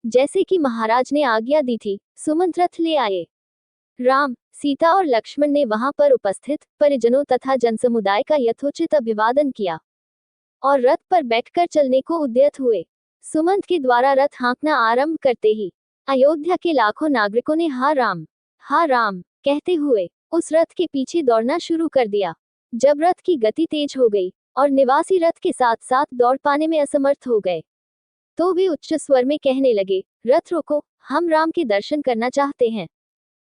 जैसे कि महाराज ने आज्ञा दी थी, सुमंत रथ ले आए। राम, सीता और लक्ष्मण ने वहां पर उपस्थित परिजनों तथा जनसमुदाय का यथोचित अभिवादन किया और रथ पर बैठकर चलने को उद्यत हुए। सुमंत के द्वारा रथ हाँकना आरंभ करते ही अयोध्या के लाखों नागरिकों ने हा राम कहते हुए उस रथ के पीछे दौड़ना शुरू कर दिया। जब रथ की गति तेज हो गई और निवासी रथ के साथ साथ दौड़ पाने में असमर्थ हो गए, तो वे उच्च स्वर में कहने लगे, रथ रोको, हम राम के दर्शन करना चाहते हैं।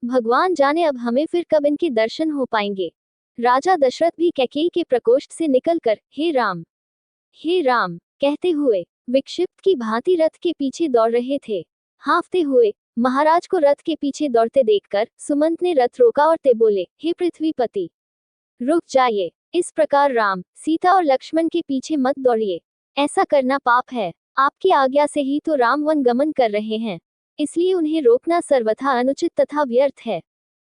भगवान जाने अब हमें फिर कब इनके दर्शन हो पाएंगे। राजा दशरथ भी कैकेयी के प्रकोष्ठ से निकलकर हे राम कहते हुए विक्षिप्त की भांति रथ के पीछे दौड़ रहे थे। हाँफते हुए महाराज को रथ के पीछे दौड़ते देखकर सुमंत ने रथ रोका और ते बोले, हे पृथ्वीपति, रुक जाइए। इस प्रकार राम, सीता और लक्ष्मण के पीछे मत दौड़िए। ऐसा करना पाप है। आपकी आज्ञा से ही तो राम वन गमन कर रहे हैं, इसलिए उन्हें रोकना सर्वथा अनुचित तथा व्यर्थ है।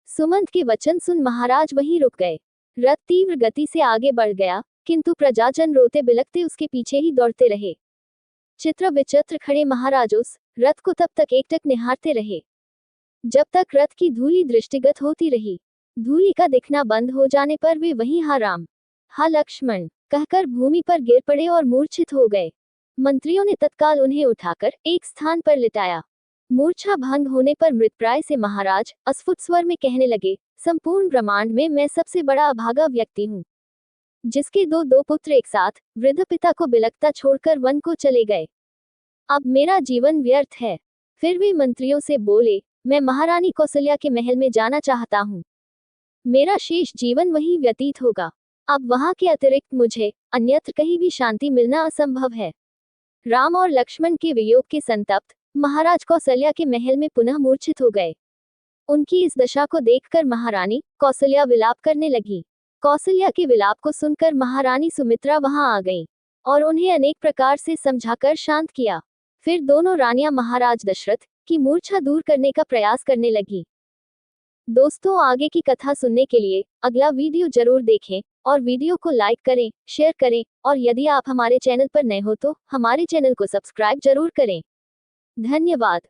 सुमंत के वचन सुन महाराज वहीं रुक गए। रथ तीव्र गति से आगे बढ़ गया, किंतु प्रजाजन रोते बिलखते उसके पीछे ही दौड़ते रहे। चित्र विचित्र खड़े महाराज उस रथ को तब तक एकटक निहारते रहे जब तक रथ की धूली दृष्टिगत होती रही। धूली का दिखना बंद हो जाने पर वे वहीं हा राम, हा लक्ष्मण कहकर भूमि पर गिर पड़े और मूर्छित हो गए। मंत्रियों ने तत्काल उन्हें उठाकर एक स्थान पर लिटाया। मूर्छा भंग होने पर मृतप्राय से महाराज अस्फुट स्वर में कहने लगे, संपूर्ण ब्रह्मांड में मैं सबसे बड़ा अभागा व्यक्ति हूँ, जिसके दो पुत्र एक साथ वृद्ध पिता को बिलखता छोड़कर वन को चले गए। अब मेरा जीवन व्यर्थ है। फिर वे मंत्रियों से बोले, मैं महारानी कौशल्या के महल में जाना चाहता हूँ। मेरा शेष जीवन वहीं व्यतीत होगा। अब वहां के अतिरिक्त मुझे अन्यत्र कहीं भी शांति मिलना असंभव है। राम और लक्ष्मण के वियोग के संतप्त महाराज कौशल्या के महल में पुनः मूर्छित हो गए। उनकी इस दशा को देखकर महारानी कौशल्या विलाप करने लगी। कौशल्या के विलाप को सुनकर महारानी सुमित्रा वहां आ गईं और उन्हें अनेक प्रकार से समझाकर शांत किया। फिर दोनों रानियां महाराज दशरथ की मूर्छा दूर करने का प्रयास करने लगी। दोस्तों, आगे की कथा सुनने के लिए अगला वीडियो जरूर देखें और वीडियो को लाइक करें, शेयर करें और यदि आप हमारे चैनल पर नए हो तो हमारे चैनल को सब्सक्राइब जरूर करें। धन्यवाद।